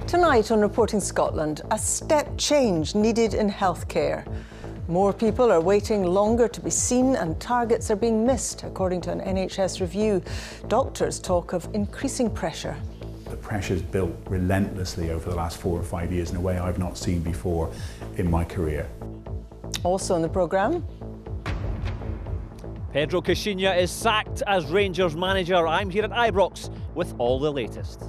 Tonight on Reporting Scotland, a step change needed in healthcare. More people are waiting longer to be seen and targets are being missed, according to an NHS review. Doctors talk of increasing pressure. The pressure's built relentlessly over the last 4 or 5 years in a way I've not seen before in my career. Also in the programme, Pedro Caixinha is sacked as Rangers manager. I'm here at Ibrox with all the latest.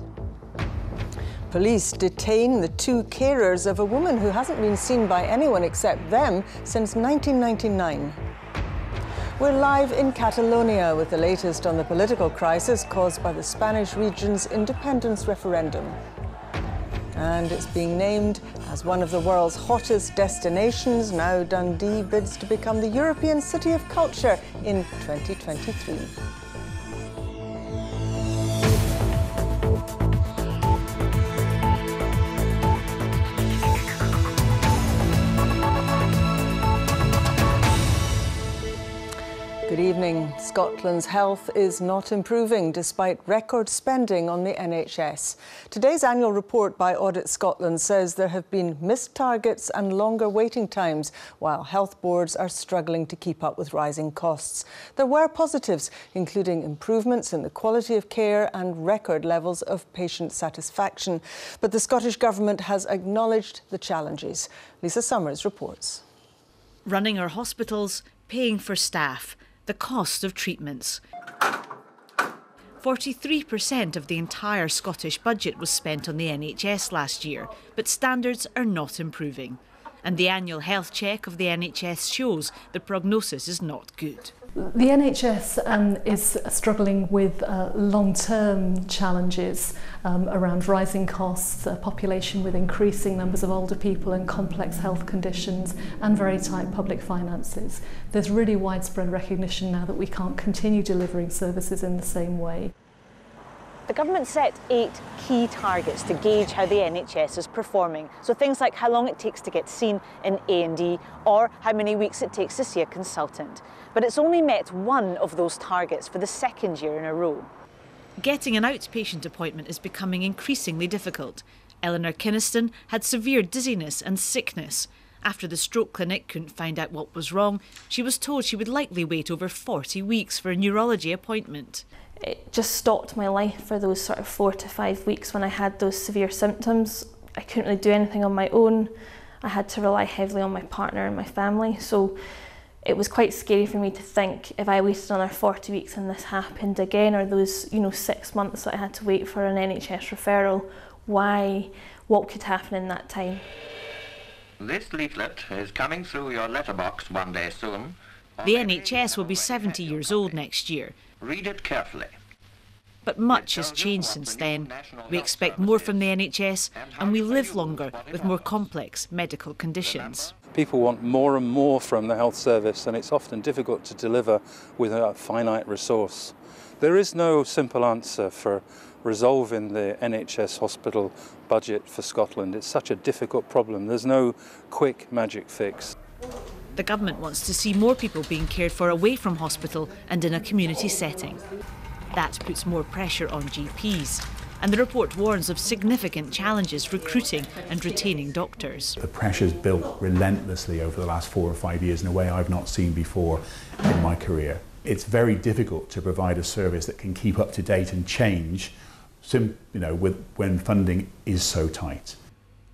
police detain the 2 carers of a woman who hasn't been seen by anyone except them since 1999. We're live in Catalonia with the latest on the political crisis caused by the Spanish region's independence referendum. And it's being named as one of the world's hottest destinations. Now Dundee bids to become the European City of Culture in 2023. Good evening. Scotland's health is not improving despite record spending on the NHS. Today's annual report by Audit Scotland says there have been missed targets and longer waiting times, while health boards are struggling to keep up with rising costs. There were positives, including improvements in the quality of care and record levels of patient satisfaction. But the Scottish Government has acknowledged the challenges. Lisa Summers reports. Running our hospitals, paying for staff, the cost of treatments. 43% of the entire Scottish budget was spent on the NHS last year, but standards are not improving. And the annual health check of the NHS shows the prognosis is not good. The NHS is struggling with long-term challenges around rising costs, a population with increasing numbers of older people and complex health conditions, and very tight public finances. There's really widespread recognition now that we can't continue delivering services in the same way. The government set 8 key targets to gauge how the NHS is performing. So things like how long it takes to get seen in A&E or how many weeks it takes to see a consultant. But it's only met one of those targets for the 2nd year in a row. Getting an outpatient appointment is becoming increasingly difficult. Eleanor Kynaston had severe dizziness and sickness. After the stroke clinic couldn't find out what was wrong, she was told she would likely wait over 40 weeks for a neurology appointment. It just stopped my life for those sort of 4 to 5 weeks when I had those severe symptoms. I couldn't really do anything on my own. I had to rely heavily on my partner and my family. So it was quite scary for me to think if I waited another 40 weeks and this happened again, or those 6 months that I had to wait for an NHS referral, what could happen in that time? This leaflet is coming through your letterbox one day soon. The NHS will be 70 years old next year. Read it carefully. But much has changed since then. We expect more from the NHS and we live longer with more complex medical conditions. People want more and more from the health service, and it's often difficult to deliver with a finite resource. There is no simple answer for resolving the NHS hospital budget for Scotland. It's such a difficult problem. There's no quick magic fix. The government wants to see more people being cared for away from hospital and in a community setting. That puts more pressure on GPs. And the report warns of significant challenges recruiting and retaining doctors. The pressure's built relentlessly over the last 4 or 5 years in a way I've not seen before in my career. It's very difficult to provide a service that can keep up to date and change when funding is so tight.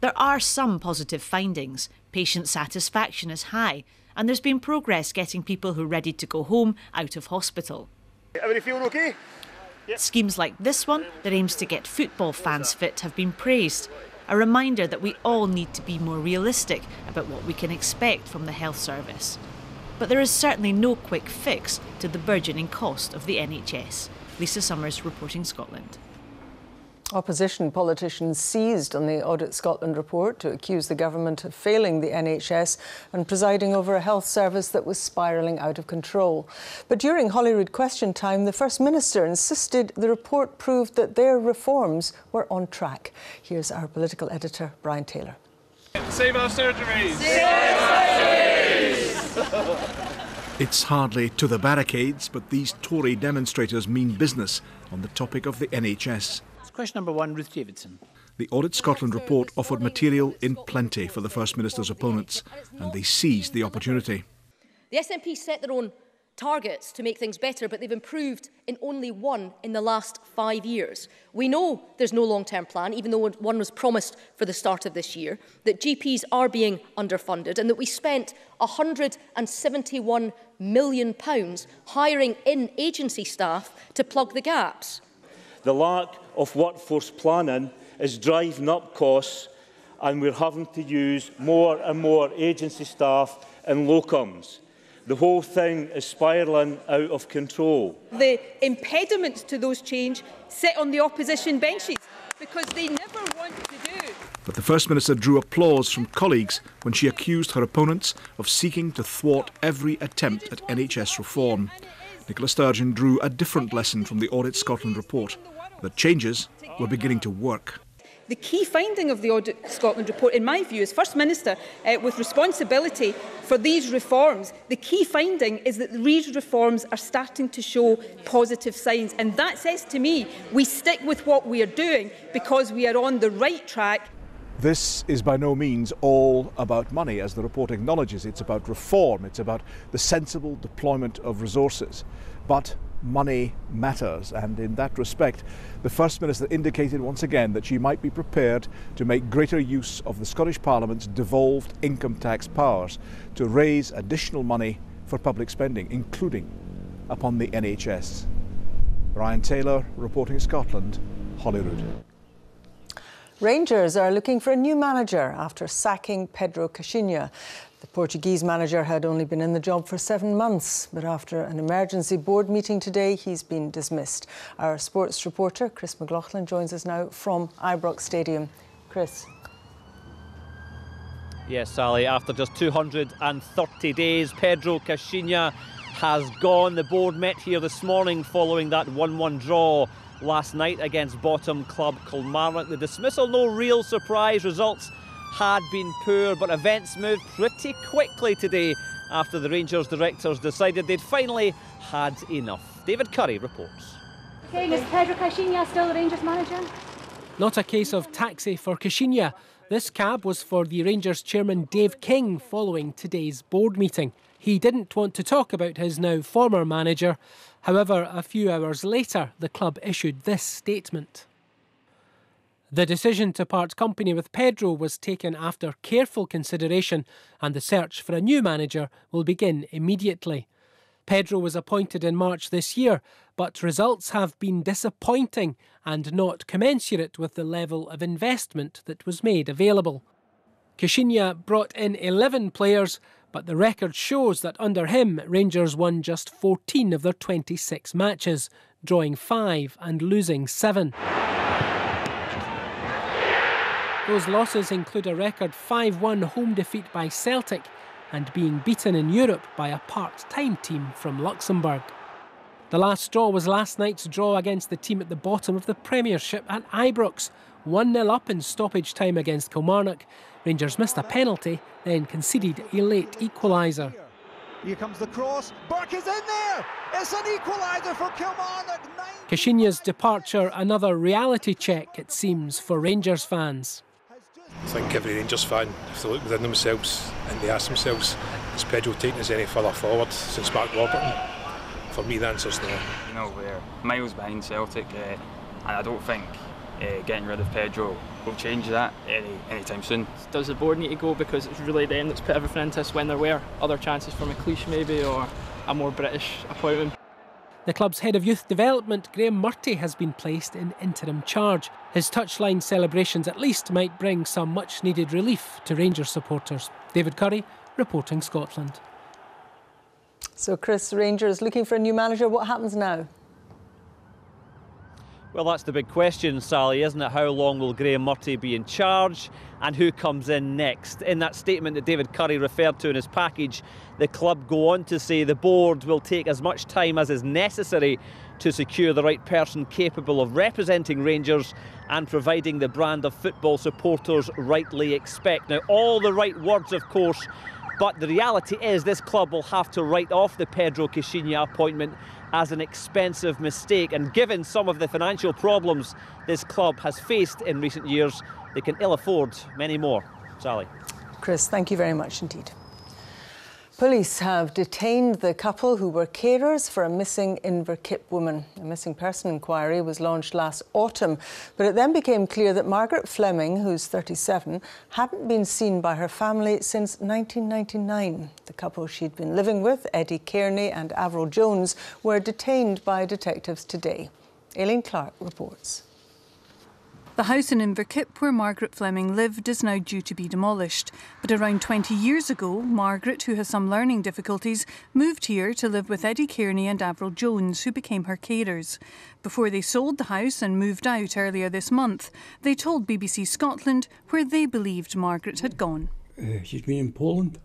There are some positive findings. Patient satisfaction is high, and there's been progress getting people who are ready to go home out of hospital. Everybody feeling okay? Yep. Schemes like this one that aims to get football fans fit have been praised. A reminder that we all need to be more realistic about what we can expect from the health service. But there is certainly no quick fix to the burgeoning cost of the NHS. Lisa Summers, Reporting Scotland. Opposition politicians seized on the Audit Scotland report to accuse the government of failing the NHS and presiding over a health service that was spiralling out of control. But during Holyrood Question Time, the First Minister insisted the report proved that their reforms were on track. Here's our political editor, Brian Taylor. Save our surgeries! Save our surgeries! It's hardly to the barricades, but these Tory demonstrators mean business on the topic of the NHS. Question number 1, Ruth Davidson. The Audit Scotland report offered material in plenty for the First Minister's opponents, and they seized the opportunity. The SNP set their own targets to make things better, but they've improved in only one in the last 5 years. We know there's no long-term plan, even though one was promised for the start of this year, that GPs are being underfunded, and that we spent £171 million hiring in agency staff to plug the gaps. The lack of workforce planning is driving up costs, and we're having to use more and more agency staff and locums. The whole thing is spiralling out of control. The impediments to those change sit on the opposition benches because they never want to do. But the First Minister drew applause from colleagues when she accused her opponents of seeking to thwart every attempt at NHS reform. Nicola Sturgeon drew a different lesson from the Audit Scotland report, that changes were beginning to work. The key finding of the Audit Scotland report, in my view, as First Minister with responsibility for these reforms, the key finding is that these reforms are starting to show positive signs. And that says to me, we stick with what we are doing because we are on the right track. This is by no means all about money, as the report acknowledges. It's about reform, it's about the sensible deployment of resources. But money matters, and in that respect, the First Minister indicated once again that she might be prepared to make greater use of the Scottish Parliament's devolved income tax powers to raise additional money for public spending, including upon the NHS. Ryan Taylor, reporting Scotland, Holyrood. Rangers are looking for a new manager after sacking Pedro Caixinha. The Portuguese manager had only been in the job for 7 months, but after an emergency board meeting today, he's been dismissed. Our sports reporter, Chris McLaughlin, joins us now from Ibrox Stadium. Chris. Yes, Sally, after just 230 days, Pedro Caixinha has gone. The board met here this morning following that 1-1 draw last night against bottom club Kilmarnock. The dismissal, no real surprise. Results had been poor, but events moved pretty quickly today after the Rangers directors decided they'd finally had enough. David Curry reports. Okay, is Pedro Caixinha still the Rangers manager? Not a case of taxi for Caixinha. This cab was for the Rangers chairman Dave King following today's board meeting. He didn't want to talk about his now former manager. However, a few hours later, the club issued this statement. The decision to part company with Pedro was taken after careful consideration, and the search for a new manager will begin immediately. Pedro was appointed in March this year, but results have been disappointing and not commensurate with the level of investment that was made available. Caixinha brought in 11 players, but the record shows that under him, Rangers won just 14 of their 26 matches, drawing 5 and losing 7. Those losses include a record 5-1 home defeat by Celtic and being beaten in Europe by a part-time team from Luxembourg. The last straw was last night's draw against the team at the bottom of the Premiership at Ibrox. 1-0 up in stoppage time against Kilmarnock. Rangers missed a penalty, then conceded a late equaliser. Here comes the cross. Burke is in there. It's an equaliser for Kilmarnock. Caixinha's departure another reality check, it seems, for Rangers fans. I think every Rangers fan, if they look within themselves and they ask themselves, has Pedro taken us any further forward since Mark Warburton? For me, the answer's no. You know, we're miles behind Celtic, and I don't think getting rid of Pedro will change that anytime soon. Does the board need to go because it's really them that's put everything into this when there were other chances for McLeish maybe, or a more British appointment? The club's head of youth development, Graham Murty, has been placed in interim charge. His touchline celebrations at least might bring some much-needed relief to Rangers supporters. David Curry, reporting Scotland. So Chris, Rangers looking for a new manager. What happens now? Well, that's the big question, Sally, isn't it? How long will Graham Murty be in charge, and who comes in next? In that statement that David Curry referred to in his package, the club go on to say the board will take as much time as is necessary to secure the right person capable of representing Rangers and providing the brand of football supporters rightly expect. Now, all the right words, of course, but the reality is this club will have to write off the Pedro Caixinha appointment as an expensive mistake. And given some of the financial problems this club has faced in recent years, they can ill afford many more. Sally. Chris, thank you very much indeed. Police have detained the couple who were carers for a missing Inverkip woman. A missing person inquiry was launched last autumn, but it then became clear that Margaret Fleming, who's 37, hadn't been seen by her family since 1999. The couple she'd been living with, Eddie Kearney and Avril Jones, were detained by detectives today. Aileen Clark reports. The house in Inverkip where Margaret Fleming lived is now due to be demolished. But around 20 years ago, Margaret, who has some learning difficulties, moved here to live with Eddie Kearney and Avril Jones, who became her carers. Before they sold the house and moved out earlier this month, they told BBC Scotland where they believed Margaret had gone. She's been in Poland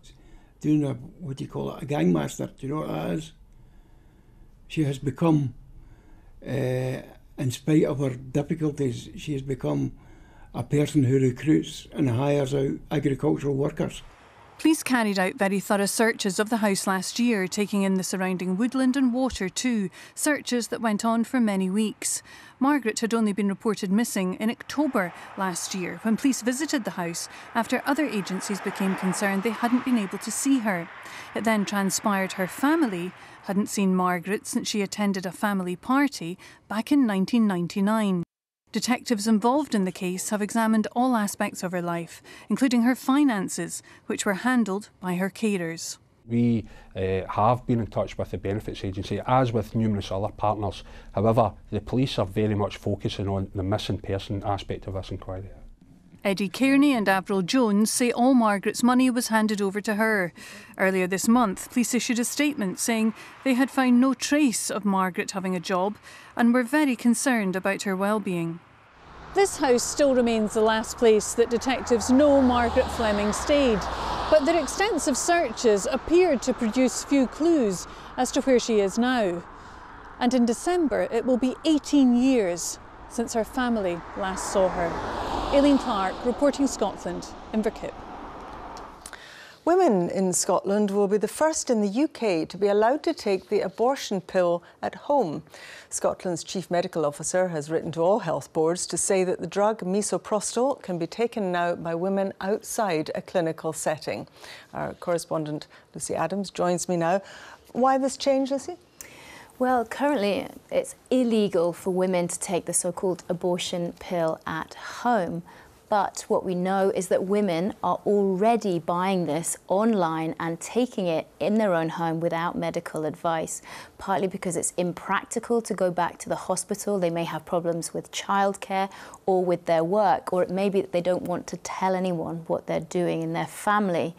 doing a, what do you call it, a gangmaster. Do you know what that is? She has become... in spite of her difficulties, she has become a person who recruits and hires out agricultural workers. Police carried out very thorough searches of the house last year, taking in the surrounding woodland and water too, searches that went on for many weeks. Margaret had only been reported missing in October last year when police visited the house after other agencies became concerned they hadn't been able to see her. It then transpired her family hadn't seen Margaret since she attended a family party back in 1999. Detectives involved in the case have examined all aspects of her life, including her finances, which were handled by her carers. We have been in touch with the Benefits Agency, as with numerous other partners. However, the police are very much focusing on the missing person aspect of this inquiry. Eddie Kearney and Avril Jones say all Margaret's money was handed over to her. Earlier this month, police issued a statement saying they had found no trace of Margaret having a job and were very concerned about her well-being. This house still remains the last place that detectives know Margaret Fleming stayed, but their extensive searches appeared to produce few clues as to where she is now. And in December, it will be 18 years since her family last saw her. Aileen Clark, reporting Scotland, Inverkip. Women in Scotland will be the first in the UK to be allowed to take the abortion pill at home. Scotland's Chief Medical Officer has written to all health boards to say that the drug misoprostol can be taken now by women outside a clinical setting. Our correspondent Lucy Adams joins me now. Why this change, Lucy? Well, currently it's illegal for women to take the so-called abortion pill at home. But what we know is that women are already buying this online and taking it in their own home without medical advice, partly because it's impractical to go back to the hospital. They may have problems with childcare or with their work, or it may be that they don't want to tell anyone what they're doing in their family.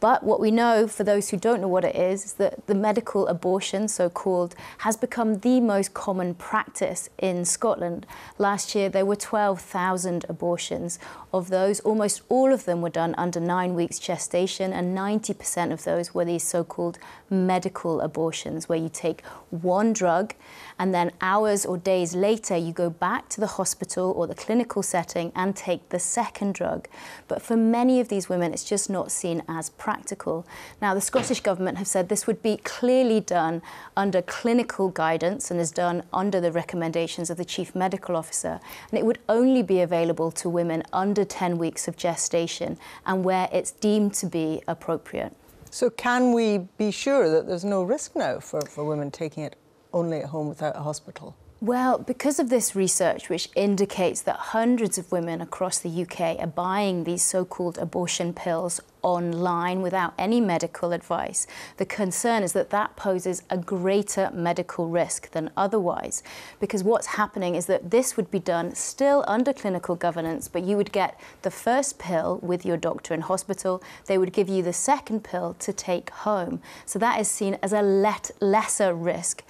But what we know, for those who don't know what it is that the medical abortion, so-called, has become the most common practice in Scotland. Last year, there were 12,000 abortions. Of those, almost all of them were done under 9 weeks gestation, and 90% of those were these so-called medical abortions, where you take one drug and then hours or days later you go back to the hospital or the clinical setting and take the second drug. But for many of these women, it's just not seen as practical. Now, the Scottish Government have said this would be clearly done under clinical guidance and is done under the recommendations of the Chief Medical Officer, and it would only be available to women under 10 weeks of gestation and where it's deemed to be appropriate. So can we be sure that there's no risk now for women taking it only at home without a hospital? Well, because of this research, which indicates that hundreds of women across the UK are buying these so-called abortion pills online without any medical advice, the concern is that that poses a greater medical risk than otherwise. Because what's happening is that this would be done still under clinical governance, but you would get the first pill with your doctor in hospital. They would give you the second pill to take home. So that is seen as a lesser risk.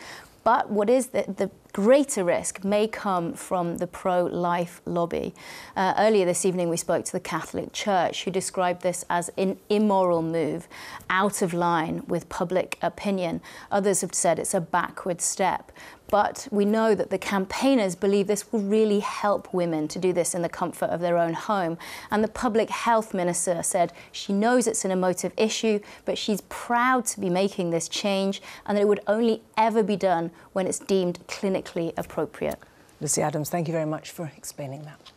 But what is the greater risk may come from the pro-life lobby. Earlier this evening, we spoke to the Catholic Church, who described this as an immoral move, out of line with public opinion. Others have said it's a backward step. But we know that the campaigners believe this will really help women to do this in the comfort of their own home. And the Public Health Minister said she knows it's an emotive issue, but she's proud to be making this change and that it would only ever be done when it's deemed clinically appropriate. Lucy Adams, thank you very much for explaining that.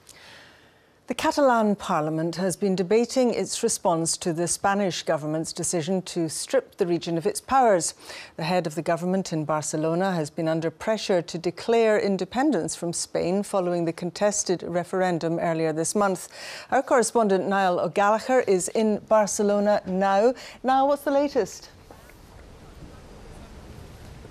The Catalan Parliament has been debating its response to the Spanish government's decision to strip the region of its powers. The head of the government in Barcelona has been under pressure to declare independence from Spain following the contested referendum earlier this month. Our correspondent Niall O'Gallagher is in Barcelona now. Niall, what's the latest?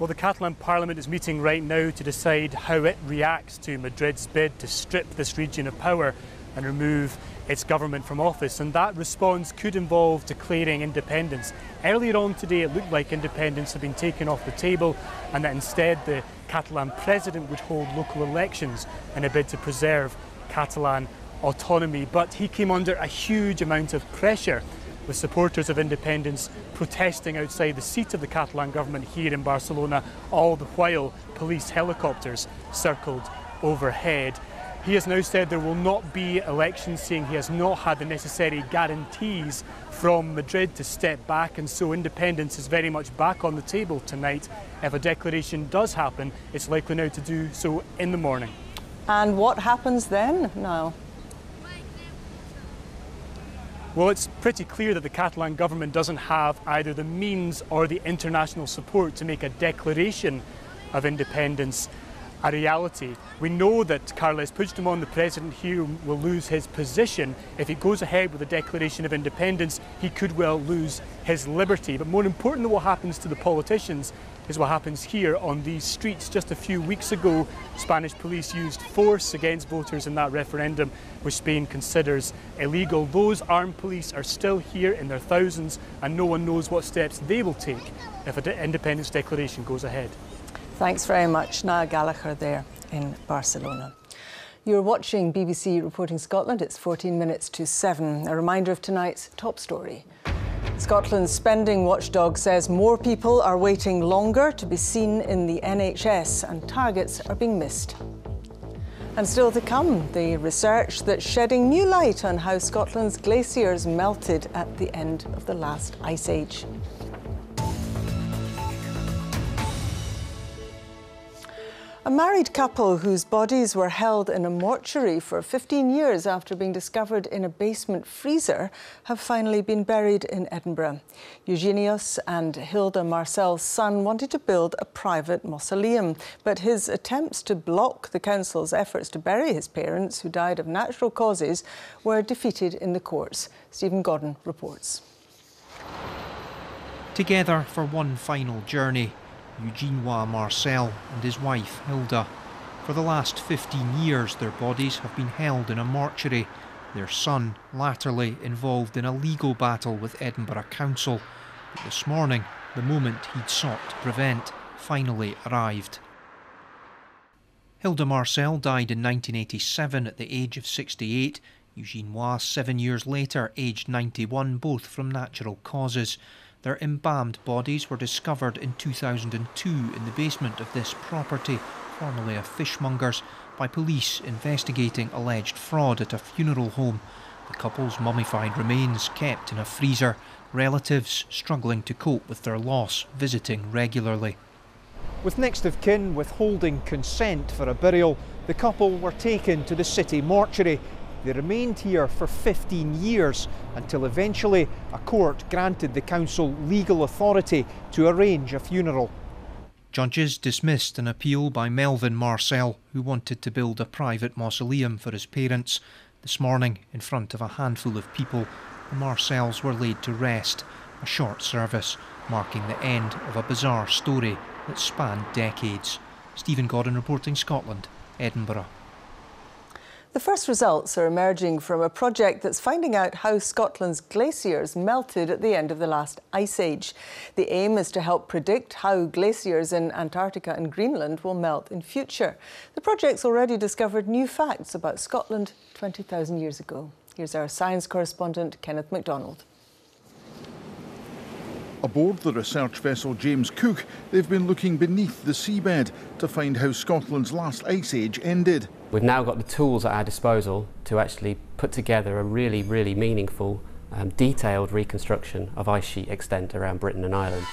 Well, the Catalan Parliament is meeting right now to decide how it reacts to Madrid's bid to strip this region of power and remove its government from office. And that response could involve declaring independence. Earlier on today, it looked like independence had been taken off the table and that instead the Catalan president would hold local elections in a bid to preserve Catalan autonomy. But he came under a huge amount of pressure, with supporters of independence protesting outside the seat of the Catalan government here in Barcelona, all the while police helicopters circled overhead. He has now said there will not be elections, saying he has not had the necessary guarantees from Madrid to step back, and so independence is very much back on the table tonight. If a declaration does happen, it's likely now to do so in the morning. And what happens then now? Well, it's pretty clear that the Catalan government doesn't have either the means or the international support to make a declaration of independence a reality. We know that Carles Puigdemont, the president here, will lose his position. If he goes ahead with a declaration of independence, he could well lose his liberty. But more important than what happens to the politicians is what happens here on these streets. Just a few weeks ago, Spanish police used force against voters in that referendum, which Spain considers illegal. Those armed police are still here in their thousands, and no one knows what steps they will take if an independence declaration goes ahead. Thanks very much, Niall Gallagher there in Barcelona. You're watching BBC Reporting Scotland. It's 14 minutes to 7. A reminder of tonight's top story. Scotland's spending watchdog says more people are waiting longer to be seen in the NHS and targets are being missed. And still to come, the research that's shedding new light on how Scotland's glaciers melted at the end of the last ice age. A married couple whose bodies were held in a mortuary for 15 years after being discovered in a basement freezer have finally been buried in Edinburgh. Eugenius and Hilda Marcel's son wanted to build a private mausoleum, but his attempts to block the council's efforts to bury his parents, who died of natural causes, were defeated in the courts. Stephen Godden reports. Together for one final journey, Eugenois Marcel and his wife Hilda. For the last 15 years their bodies have been held in a mortuary, their son latterly involved in a legal battle with Edinburgh Council. But this morning, the moment he'd sought to prevent finally arrived. Hilda Marcel died in 1987 at the age of 68, Eugenois 7 years later, aged 91, both from natural causes. Their embalmed bodies were discovered in 2002 in the basement of this property, formerly a fishmonger's, by police investigating alleged fraud at a funeral home. The couple's mummified remains kept in a freezer, relatives struggling to cope with their loss visiting regularly. With next of kin withholding consent for a burial, the couple were taken to the city mortuary. They remained here for 15 years until eventually a court granted the council legal authority to arrange a funeral. Judges dismissed an appeal by Melvin Marcel, who wanted to build a private mausoleum for his parents. This morning, in front of a handful of people, the Marcels were laid to rest, a short service marking the end of a bizarre story that spanned decades. Stephen Godden, Reporting Scotland, Edinburgh. The first results are emerging from a project that's finding out how Scotland's glaciers melted at the end of the last ice age. The aim is to help predict how glaciers in Antarctica and Greenland will melt in future. The project's already discovered new facts about Scotland 20,000 years ago. Here's our science correspondent, Kenneth MacDonald. Aboard the research vessel James Cook, they've been looking beneath the seabed to find how Scotland's last ice age ended. We've now got the tools at our disposal to actually put together a really, really meaningful, detailed reconstruction of ice sheet extent around Britain and Ireland.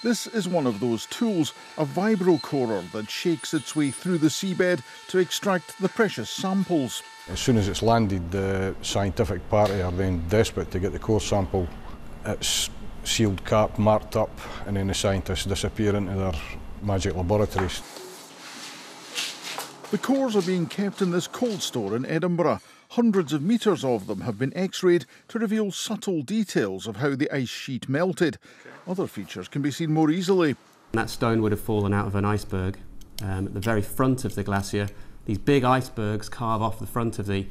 This is one of those tools, a vibrocorer that shakes its way through the seabed to extract the precious samples. As soon as it's landed, the scientific party are then desperate to get the core sample. It's sealed cap, marked up, and then the scientists disappear into their magic laboratories. The cores are being kept in this cold store in Edinburgh. Hundreds of metres of them have been x-rayed to reveal subtle details of how the ice sheet melted. Other features can be seen more easily. That stone would have fallen out of an iceberg at the very front of the glacier. These big icebergs carve off the front of the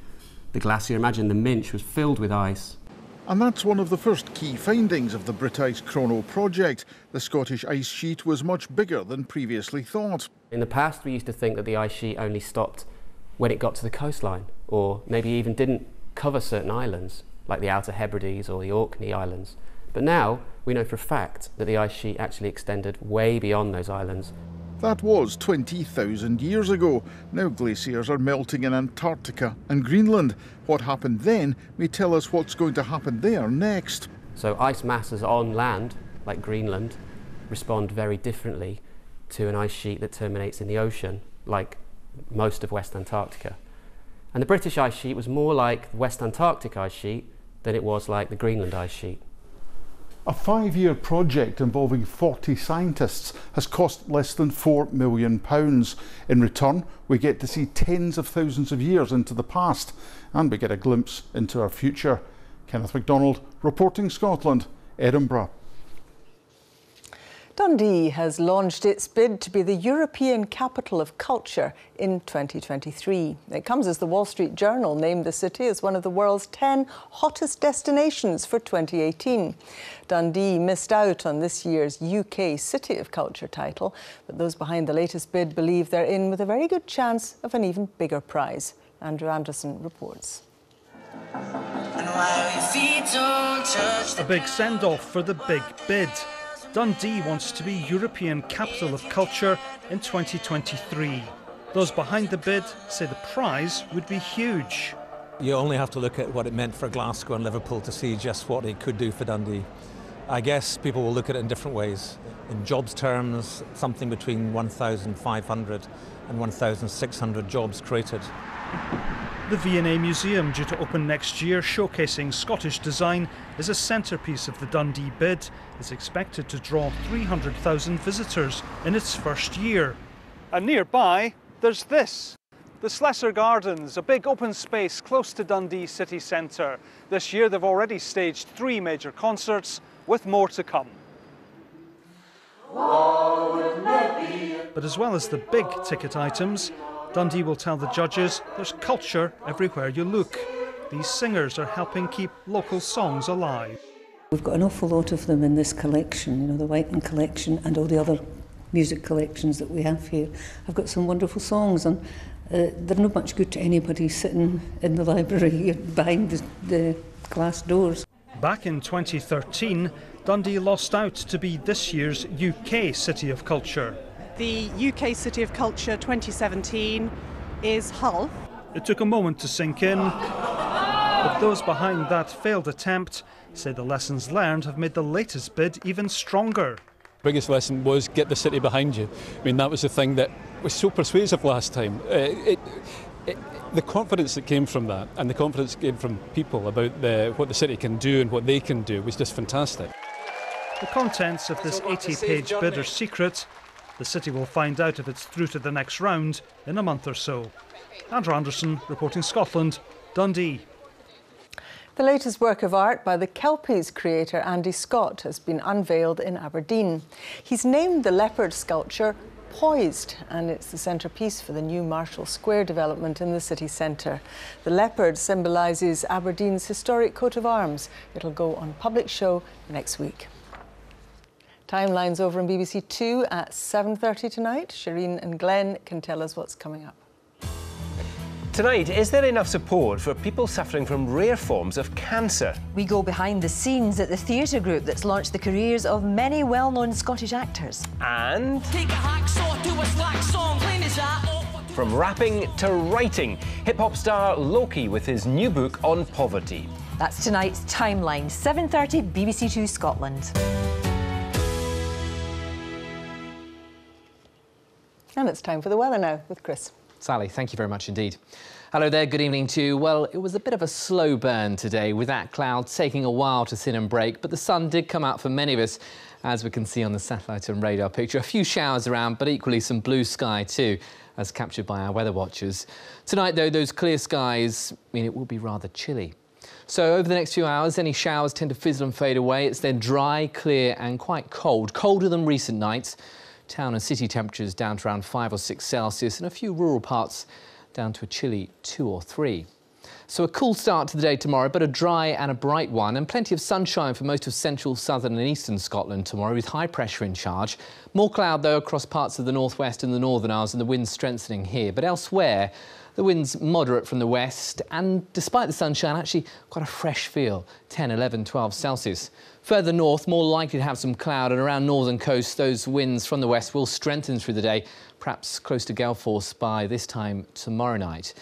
glacier. Imagine the Minch was filled with ice. And that's one of the first key findings of the BritIce Chrono project. The Scottish ice sheet was much bigger than previously thought. In the past, we used to think that the ice sheet only stopped when it got to the coastline, or maybe even didn't cover certain islands, like the Outer Hebrides or the Orkney Islands. But now, we know for a fact that the ice sheet actually extended way beyond those islands. That was 20,000 years ago. Now glaciers are melting in Antarctica and Greenland. What happened then may tell us what's going to happen there next. So ice masses on land, like Greenland, respond very differently to an ice sheet that terminates in the ocean, like most of West Antarctica. And the British ice sheet was more like the West Antarctic ice sheet than it was like the Greenland ice sheet. A 5-year project involving 40 scientists has cost less than £4 million. In return, we get to see tens of thousands of years into the past, and we get a glimpse into our future. Kenneth MacDonald, reporting Scotland, Edinburgh. Dundee has launched its bid to be the European Capital of Culture in 2023. It comes as the Wall Street Journal named the city as one of the world's 10 hottest destinations for 2018. Dundee missed out on this year's UK City of Culture title, but those behind the latest bid believe they're in with a very good chance of an even bigger prize. Andrew Anderson reports. A big send-off for the big bid. Dundee wants to be European Capital of Culture in 2023. Those behind the bid say the prize would be huge. You only have to look at what it meant for Glasgow and Liverpool to see just what it could do for Dundee. I guess people will look at it in different ways. In jobs terms, something between 1,500 and 1,600 jobs created. The V&A Museum, due to open next year, showcasing Scottish design, is a centrepiece of the Dundee bid. It's expected to draw 300,000 visitors in its first year. And nearby, there's this. The Slessor Gardens, a big open space close to Dundee city centre. This year they've already staged 3 major concerts, with more to come. But as well as the big ticket items, Dundee will tell the judges there's culture everywhere you look. These singers are helping keep local songs alive. We've got an awful lot of them in this collection, you know, the Whiteman collection and all the other music collections that we have here. I've got some wonderful songs, and they're not much good to anybody sitting in the library behind the glass doors. Back in 2013, Dundee lost out to be this year's UK City of Culture. The UK City of Culture 2017 is Hull. It took a moment to sink in, but those behind that failed attempt say the lessons learned have made the latest bid even stronger. Biggest lesson was get the city behind you. I mean, that was the thing that was so persuasive last time. The confidence that came from that, and the confidence that came from people about what the city can do and what they can do, was just fantastic. The contents of this 80-page bid are secret. The city will find out if it's through to the next round in a month or so. Andrew Anderson, reporting Scotland, Dundee. The latest work of art by the Kelpies creator Andy Scott has been unveiled in Aberdeen. He's named the leopard sculpture Poised, and it's the centrepiece for the new Marshall Square development in the city centre. The leopard symbolises Aberdeen's historic coat of arms. It'll go on public show next week. Timeline's over on BBC 2 at 7:30 tonight. Shireen and Glenn can tell us what's coming up. Tonight, is there enough support for people suffering from rare forms of cancer? We go behind the scenes at the theatre group that's launched the careers of many well-known Scottish actors. And Take a hacksaw to a slack song, clean his eye. from rapping to writing, hip-hop star Loki with his new book on poverty. That's tonight's Timeline, 7:30 BBC Two Scotland. And it's time for the weather now with Chris. Sally, thank you very much indeed. Hello there, good evening to you. Well, it was a bit of a slow burn today with that cloud taking a while to thin and break, but the sun did come out for many of us, as we can see on the satellite and radar picture. A few showers around, but equally some blue sky too, as captured by our weather watchers. Tonight, though, those clear skies mean it will be rather chilly. So over the next few hours, any showers tend to fizzle and fade away. It's then dry, clear and quite cold, colder than recent nights. Town and city temperatures down to around 5 or 6 Celsius and a few rural parts down to a chilly 2 or 3. So a cool start to the day tomorrow, but a dry and a bright one, and plenty of sunshine for most of central, southern and eastern Scotland tomorrow with high pressure in charge. More cloud though across parts of the northwest and the Northern Isles, and the winds strengthening here. But elsewhere, the wind's moderate from the west, and despite the sunshine, actually quite a fresh feel, 10, 11, 12 Celsius. Further north, more likely to have some cloud, and around northern coast, those winds from the west will strengthen through the day, perhaps close to gale force by this time tomorrow night.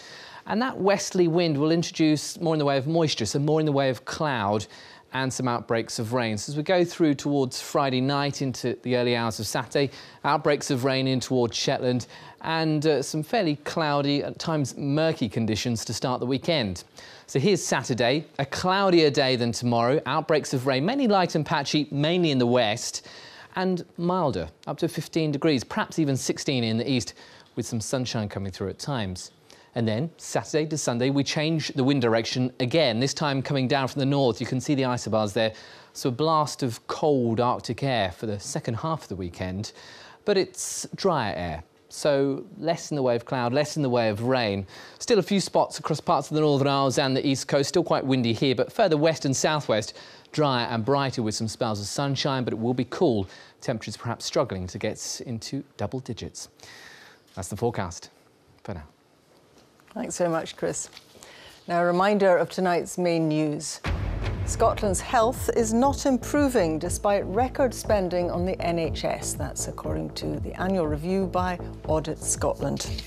And that westerly wind will introduce more in the way of moisture, so more in the way of cloud and some outbreaks of rain. So as we go through towards Friday night into the early hours of Saturday, outbreaks of rain in towards Shetland and some fairly cloudy, at times murky conditions to start the weekend. So here's Saturday, a cloudier day than tomorrow, outbreaks of rain, mainly light and patchy, mainly in the west, and milder, up to 15 degrees, perhaps even 16 in the east, with some sunshine coming through at times. And then Saturday to Sunday, we change the wind direction again, this time coming down from the north. You can see the isobars there. So a blast of cold Arctic air for the second half of the weekend, but it's drier air. So less in the way of cloud, less in the way of rain. Still a few spots across parts of the Northern Isles and the East Coast, still quite windy here, but further west and southwest, drier and brighter with some spells of sunshine, but it will be cool. Temperatures perhaps struggling to get into double digits. That's the forecast for now. Thanks so much, Chris. Now, a reminder of tonight's main news. Scotland's health is not improving despite record spending on the NHS. That's according to the annual review by Audit Scotland.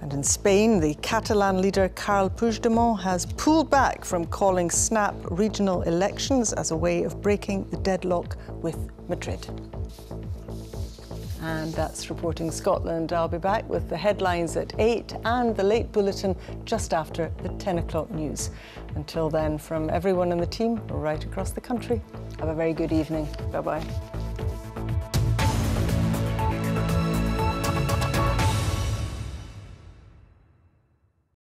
And in Spain, the Catalan leader Carles Puigdemont has pulled back from calling snap regional elections as a way of breaking the deadlock with Madrid. And that's Reporting Scotland. I'll be back with the headlines at 8 and the late bulletin just after the 10 o'clock news. Until then, from everyone in the team right across the country, have a very good evening. Bye-bye.